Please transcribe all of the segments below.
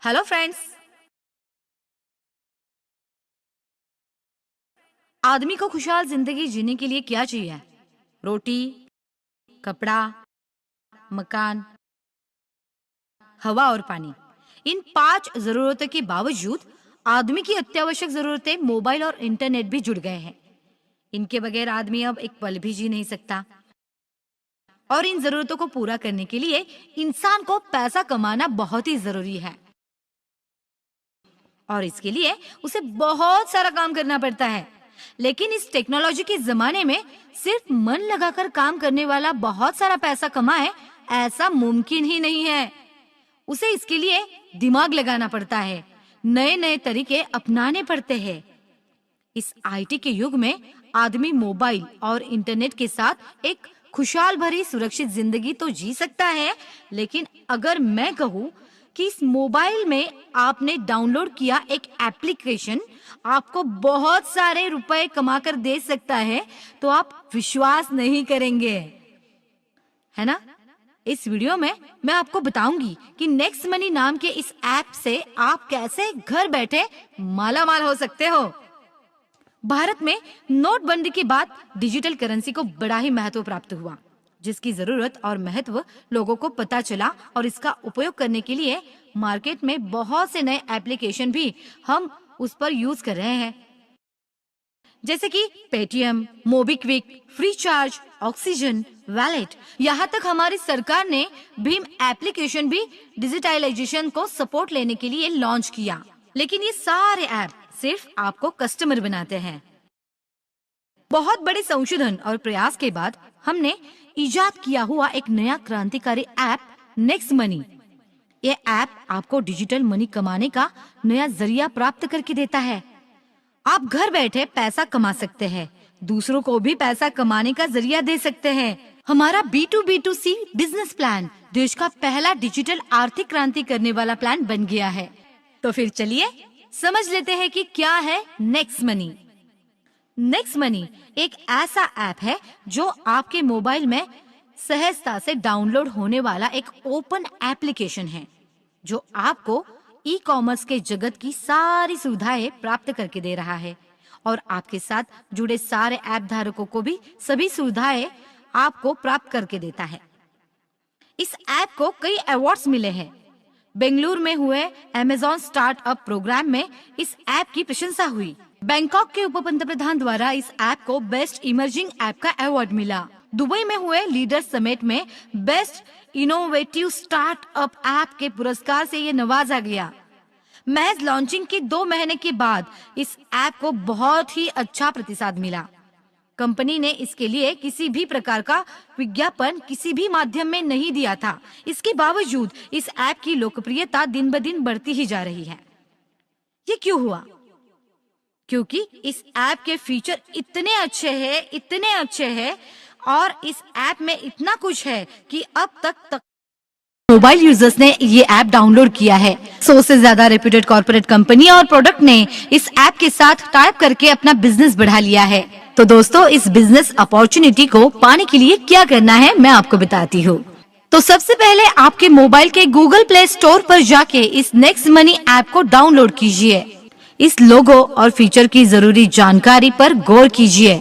Hello friends. आदमी को खुशहाल जिंदगी जीने के लिए क्या चाहिए? रोटी, कपड़ा, मकान, हवा और पानी। इन 5 जरूरतों के बावजूद आदमी की अत्यावश्यक जरूरतें मोबाइल और इंटरनेट भी जुड़ गए हैं। इनके बगैर आदमी अब एक पल भी जी नहीं सकता। और इन जरूरतों को पूरा करने के लिए इंसान को पैसा कमाना बहुत ही जरूरी है और इसके लिए उसे बहुत सारा काम करना पड़ता है। लेकिन इस टेक्नोलॉजी के जमाने में सिर्फ मन लगाकर काम करने वाला बहुत सारा पैसा कमाए, ऐसा मुमकिन ही नहीं है। उसे इसके लिए दिमाग लगाना पड़ता है, नए नए तरीके अपनाने पड़ते हैं। इस आईटी के युग में आदमी मोबाइल और इंटरनेट के साथ एक खुशहाल भरी सुरक्षित जिंदगी तो जी सकता है, लेकिन अगर मैं कहूँ कि इस मोबाइल में आपने डाउनलोड किया एक एप्लीकेशन आपको बहुत सारे रुपए कमाकर दे सकता है, तो आप विश्वास नहीं करेंगे, है ना? इस वीडियो में मैं आपको बताऊंगी कि नेक्स्ट मनी नाम के इस ऐप से आप कैसे घर बैठे माला माल हो सकते हो। भारत में नोटबंदी के बाद डिजिटल करेंसी को बड़ा ही महत्व प्राप्त हुआ, जिसकी जरूरत और महत्व लोगों को पता चला और इसका उपयोग करने के लिए मार्केट में बहुत से नए एप्लीकेशन भी हम उस पर यूज कर रहे हैं, जैसे कि Paytm, MobiKwik, free charge, oxygen, wallet. यहाँ तक हमारी सरकार ने भीम एप्लीकेशन भी डिजिटलाइजेशन को सपोर्ट लेने के लिए लॉन्च किया। लेकिन ये सारे ऐप सिर्फ आपको कस्टमर बनाते हैं। बहुत बड़े संशोधन और प्रयास के बाद हमने इजाद किया हुआ एक नया क्रांतिकारी ऐप नेक्स्ट मनी। ये ऐप आपको डिजिटल मनी कमाने का नया जरिया प्राप्त करके देता है। आप घर बैठे पैसा कमा सकते हैं, दूसरों को भी पैसा कमाने का जरिया दे सकते हैं। हमारा B2B2C बिजनेस प्लान देश का पहला डिजिटल आर्थिक क्रांति करने वाला प्लान बन गया है। तो फिर चलिए समझ लेते हैं कि क्या है नेक्स्ट मनी। नेक्स्ट मनी एक ऐसा ऐप है जो आपके मोबाइल में सहजता से डाउनलोड होने वाला एक ओपन एप्लीकेशन है, जो आपको ई कॉमर्स के जगत की सारी सुविधाएं प्राप्त करके दे रहा है और आपके साथ जुड़े सारे ऐप धारकों को भी सभी सुविधाएं आपको प्राप्त करके देता है। इस ऐप को कई अवार्ड्स मिले हैं। बेंगलुरु में हुए अमेज़न स्टार्टअप प्रोग्राम में इस ऐप की प्रशंसा हुई। बैंकॉक के उप पंतप्रधान द्वारा इस ऐप को बेस्ट इमर्जिंग ऐप का अवार्ड मिला। दुबई में हुए लीडर्स समिट में बेस्ट इनोवेटिव स्टार्टअप ऐप के पुरस्कार से ये नवाजा गया। महज लॉन्चिंग के 2 महीने के बाद इस ऐप को बहुत ही अच्छा प्रतिसाद मिला। कंपनी ने इसके लिए किसी भी प्रकार का विज्ञापन किसी भी माध्यम में नहीं दिया था। इसके बावजूद इस ऐप की लोकप्रियता दिन ब दिन बढ़ती ही जा रही है। ये क्यों हुआ? क्योंकि इस ऐप के फीचर इतने अच्छे हैं और इस ऐप में इतना कुछ है कि अब तक मोबाइल यूजर्स ने ये ऐप डाउनलोड किया है। 100 से ज्यादा रेप्यूटेड कॉर्पोरेट कंपनी और प्रोडक्ट ने इस ऐप के साथ टाइप करके अपना बिजनेस बढ़ा लिया है। तो दोस्तों, इस बिजनेस अपॉर्चुनिटी को पाने के लिए क्या करना है मैं आपको बताती हूँ। तो सबसे पहले आपके मोबाइल के गूगल प्ले स्टोर पर जाके इस नेक्स्ट मनी ऐप को डाउनलोड कीजिए। इस लोगो और फीचर की जरूरी जानकारी पर गौर कीजिए।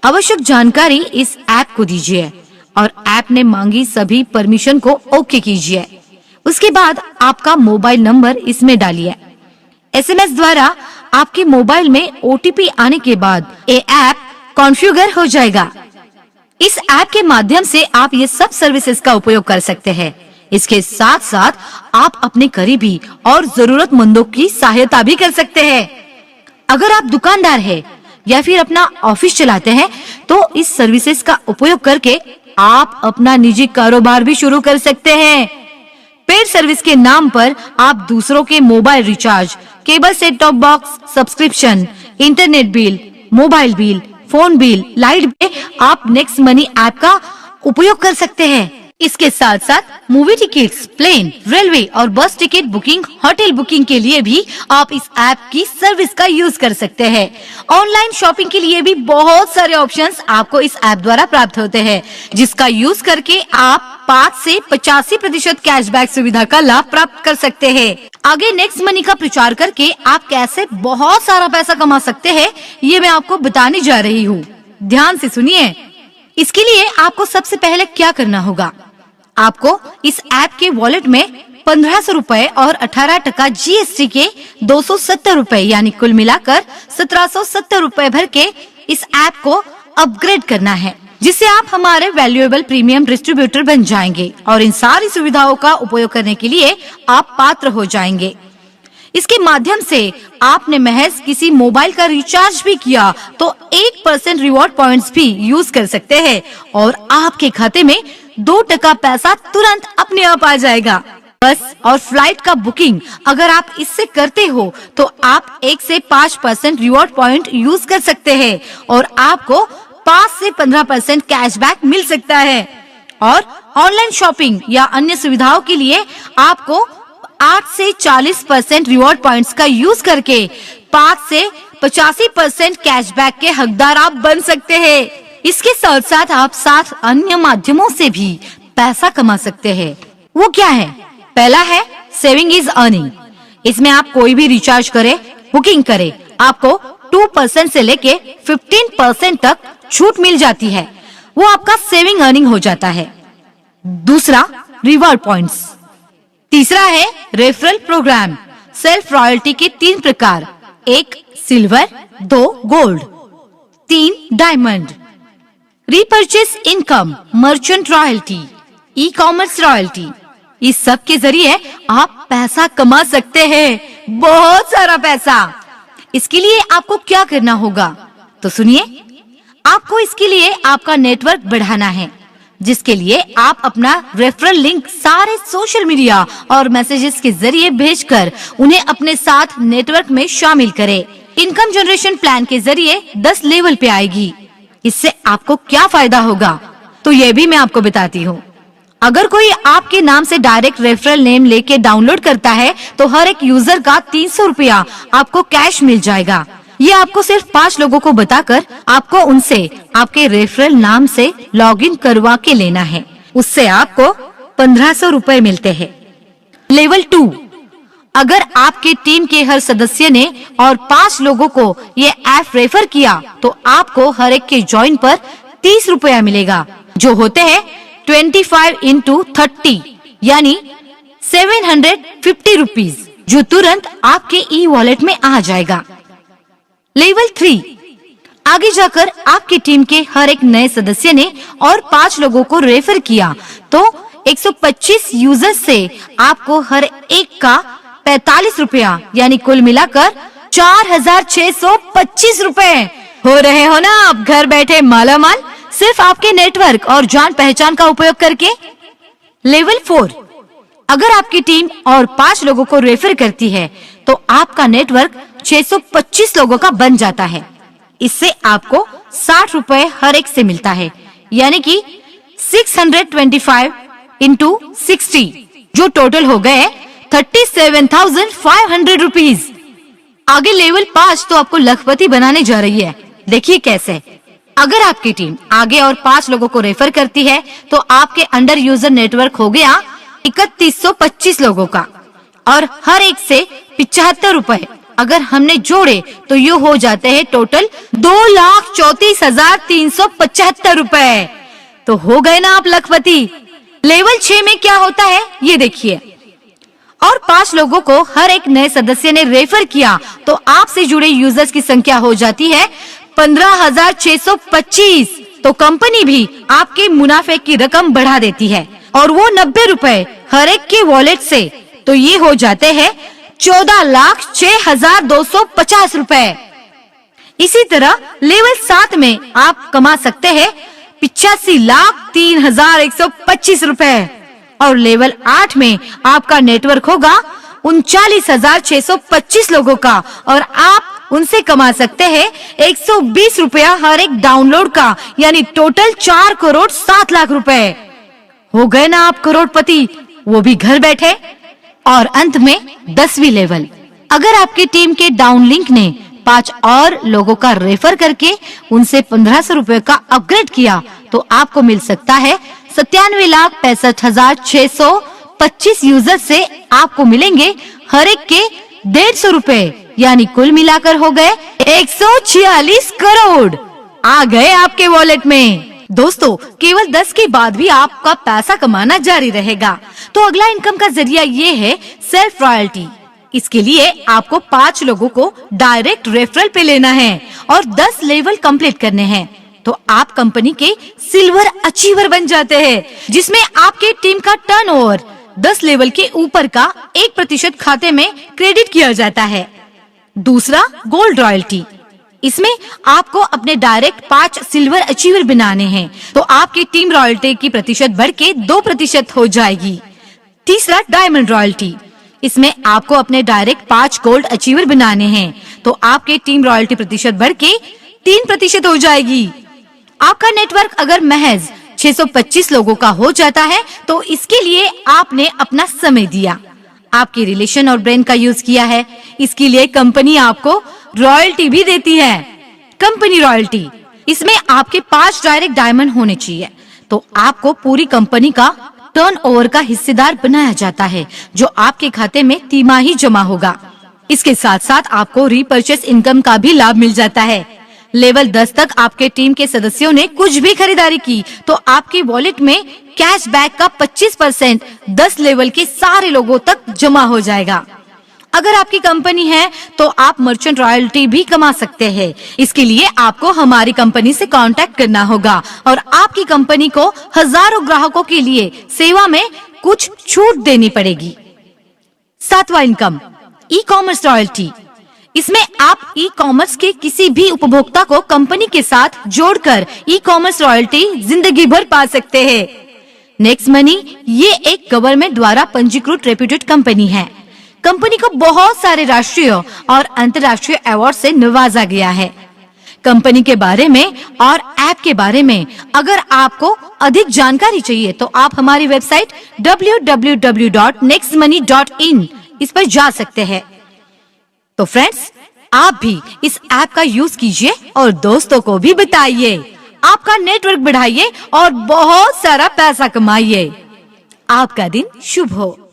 आवश्यक जानकारी इस ऐप को दीजिए और ऐप ने मांगी सभी परमिशन को ओके कीजिए। उसके बाद आपका मोबाइल नंबर इसमें डालिए। SMS द्वारा आपके मोबाइल में OTP आने के बाद ये ऐप कॉन्फ़िगर हो जाएगा। इस ऐप के माध्यम से आप ये सब सर्विसेज का उपयोग कर सकते हैं। इसके साथ साथ आप अपने करीबी और जरूरतमंदों की सहायता भी कर सकते हैं। अगर आप दुकानदार हैं या फिर अपना ऑफिस चलाते हैं, तो इस सर्विसेज का उपयोग करके आप अपना निजी कारोबार भी शुरू कर सकते हैं। पेड सर्विस के नाम पर आप दूसरों के mobile recharge, cable set top box subscription, internet bill, mobile bill, phone bill, light bill आप नेक्स्ट मनी ऐप का उपयोग कर सकते हैं। इसके साथ साथ मूवी टिकट्स, प्लेन, रेलवे और बस टिकट बुकिंग, होटल बुकिंग के लिए भी आप इस ऐप की सर्विस का यूज कर सकते हैं। ऑनलाइन शॉपिंग के लिए भी बहुत सारे ऑप्शंस आपको इस ऐप द्वारा प्राप्त होते हैं, जिसका यूज करके आप 5 से 85% कैशबैक सुविधा का लाभ प्राप्त कर सकते हैं। आगे नेक्स्ट मनी का प्रचार करके आप कैसे बहुत सारा पैसा कमा सकते हैं, ये मैं आपको बताने जा रही हूँ। ध्यान से सुनिए। इसके लिए आपको सबसे पहले क्या करना होगा, आपको इस ऐप के वॉलेट में 1500 रुपए और 18% GST के 270 रुपए यानी कुल मिलाकर 1770 रुपए भर के इस ऐप को अपग्रेड करना है, जिससे आप हमारे वैल्यूएबल प्रीमियम डिस्ट्रीब्यूटर बन जाएंगे और इन सारी सुविधाओं का उपयोग करने के लिए आप पात्र हो जाएंगे। इसके माध्यम से आपने महज किसी मोबाइल का रिचार्ज भी किया तो 1% रिवॉर्ड पॉइंट्स भी यूज कर सकते हैं और आपके खाते में 2% पैसा तुरंत अपने आप आ जाएगा। बस और फ्लाइट का बुकिंग अगर आप इससे करते हो तो आप 1 से 5% रिवॉर्ड पॉइंट यूज कर सकते हैं और आपको 5 से 15% कैशबैक मिल सकता है। और ऑनलाइन शॉपिंग या अन्य सुविधाओं के लिए आपको 8 से 40% रिवॉर्ड पॉइंट्स का यूज करके 5 से 85% कैशबैक के हकदार आप बन सकते हैं। इसके साथ साथ आप 7 अन्य माध्यमों से भी पैसा कमा सकते हैं। वो क्या है? पहला है सेविंग इज अर्निंग। इसमें आप कोई भी रिचार्ज करे, बुकिंग करे, आपको 2% से लेके 15% तक छूट मिल जाती है। वो आपका सेविंग अर्निंग हो जाता है। दूसरा रिवॉर्ड पॉइंट्स। तीसरा है रेफरल प्रोग्राम। सेल्फ रॉयल्टी के 3 प्रकार, 1 silver, 2 gold, 3 diamond. Repurchase income, merchant royalty, e commerce royalty. इस सब के जरिए आप पैसा कमा सकते हैं, बहुत सारा पैसा। इसके लिए आपको क्या करना होगा तो सुनिए। आपको इसके लिए आपका नेटवर्क बढ़ाना है, जिसके लिए आप अपना रेफरल लिंक सारे सोशल मीडिया और मैसेजेस के जरिए भेजकर उन्हें अपने साथ नेटवर्क में शामिल करें। इनकम जनरेशन प्लान के जरिए 10 लेवल पे आएगी। इससे आपको क्या फायदा होगा तो ये भी मैं आपको बताती हूँ। अगर कोई आपके नाम से डायरेक्ट रेफरल नेम लेके डाउनलोड करता है तो हर एक यूजर का 300 रुपया आपको कैश मिल जाएगा। ये आपको सिर्फ 5 लोगों को बताकर आपको उनसे आपके रेफरल नाम से लॉगिन करवा के लेना है। उससे आपको 1500 रुपए मिलते हैं। लेवल 2, अगर आपके टीम के हर सदस्य ने और 5 लोगों को ये ऐप रेफर किया तो आपको हर एक के ज्वाइन पर 30 रुपया मिलेगा, जो होते हैं 25 into 30 यानी 750 रुपीज, जो तुरंत आपके ई वॉलेट में आ जाएगा। लेवल 3, आगे जाकर आपकी टीम के हर एक नए सदस्य ने और 5 लोगों को रेफर किया तो 125 यूजर्स से आपको हर एक का 45 रुपया यानी कुल मिलाकर 4625 रुपए हो रहे हो ना आप घर बैठे माला माल, सिर्फ आपके नेटवर्क और जान पहचान का उपयोग करके। लेवल 4, अगर आपकी टीम और 5 लोगों को रेफर करती है तो आपका नेटवर्क 625 लोगों का बन जाता है। इससे आपको 60 रुपए हर एक से मिलता है, यानी कि 625 into 60, जो टोटल हो गए 37,500 रुपीज। आगे लेवल 5 तो आपको लखपति बनाने जा रही है। देखिए कैसे। अगर आपकी टीम आगे और 5 लोगों को रेफर करती है तो आपके अंडर यूजर नेटवर्क हो गया 3125 लोगों का और हर एक से 75 रुपए अगर हमने जोड़े तो ये हो जाते हैं टोटल 2,34,375 रुपए। तो हो गए ना आप लखपति। लेवल 6 में क्या होता है ये देखिए। और 5 लोगों को हर एक नए सदस्य ने रेफर किया तो आपसे जुड़े यूजर्स की संख्या हो जाती है 15,625। तो कंपनी भी आपके मुनाफे की रकम बढ़ा देती है और वो 90 रुपए हर एक के वॉलेट से, तो ये हो जाते हैं 14,06,250 रुपए। इसी तरह लेवल 7 में आप कमा सकते हैं 85,03,125 रुपए और लेवल 8 में आपका नेटवर्क होगा 39,625 लोगों का और आप उनसे कमा सकते हैं 120 रुपया हर एक डाउनलोड का, यानी टोटल 4,07,00,000 रुपए। हो गए ना आप करोड़पति, वो भी घर बैठे। और अंत में 10वीं लेवल, अगर आपकी टीम के डाउन लिंक ने 5 और लोगों का रेफर करके उनसे 1500 रुपए का अपग्रेड किया तो आपको मिल सकता है 97,65,625 यूजर से आपको मिलेंगे हर एक के 150 रुपए, यानी कुल मिलाकर हो गए 146 करोड़ आ गए आपके वॉलेट में। दोस्तों, केवल 10 के बाद भी आपका पैसा कमाना जारी रहेगा। तो अगला इनकम का जरिया ये है सेल्फ रॉयल्टी। इसके लिए आपको 5 लोगों को डायरेक्ट रेफरल पे लेना है और 10 लेवल कंप्लीट करने हैं, तो आप कंपनी के सिल्वर अचीवर बन जाते हैं, जिसमें आपके टीम का टर्नओवर 10 लेवल के ऊपर का 1% खाते में क्रेडिट किया जाता है। दूसरा, गोल्ड रॉयल्टी। इसमें आपको अपने डायरेक्ट 5 सिल्वर अचीवर बनाने हैं, तो आपकी टीम रॉयल्टी की प्रतिशत बढ़ के 2% हो जाएगी। तीसरा, डायमंड रॉयल्टी। इसमें आपको अपने डायरेक्ट 5 गोल्ड अचीवर बनाने हैं, तो आपके टीम रॉयल्टी प्रतिशत बढ़ के 3% हो जाएगी। आपका नेटवर्क अगर महज 625 लोगों का हो जाता है तो इसके लिए आपने अपना समय दिया, आपके रिलेशन और ब्रेन का यूज किया है। इसके लिए कंपनी आपको रॉयल्टी भी देती है। कंपनी रॉयल्टी, इसमें आपके 5 डायरेक्ट डायमंड होने चाहिए, तो आपको पूरी कंपनी का टर्नओवर का हिस्सेदार बनाया जाता है, जो आपके खाते में तिमाही जमा होगा। इसके साथ साथ आपको रीपर्चेस इनकम का भी लाभ मिल जाता है। लेवल 10 तक आपके टीम के सदस्यों ने कुछ भी खरीदारी की तो आपके वॉलेट में कैशबैक का 25% 10 लेवल के सारे लोगों तक जमा हो जाएगा। अगर आपकी कंपनी है तो आप मर्चेंट रॉयल्टी भी कमा सकते हैं। इसके लिए आपको हमारी कंपनी से कांटेक्ट करना होगा और आपकी कंपनी को हजारों ग्राहकों के लिए सेवा में कुछ छूट देनी पड़ेगी। 7वां इनकम, ई कॉमर्स रॉयल्टी। इसमें आप ई कॉमर्स के किसी भी उपभोक्ता को कंपनी के साथ जोड़कर ई कॉमर्स रॉयल्टी जिंदगी भर पा सकते हैं। नेक्स्ट मनी ये एक गवर्नमेंट द्वारा पंजीकृत रेप्यूटेड कंपनी है। कंपनी को बहुत सारे राष्ट्रीय और अंतर्राष्ट्रीय अवार्ड से नवाजा गया है। कंपनी के बारे में और ऐप के बारे में अगर आपको अधिक जानकारी चाहिए तो आप हमारी वेबसाइट www.nextmoney.in इस पर जा सकते हैं। तो फ्रेंड्स, आप भी इस ऐप का यूज कीजिए और दोस्तों को भी बताइए। आपका नेटवर्क बढ़ाइए और बहुत सारा पैसा कमाइए। आपका दिन शुभ हो।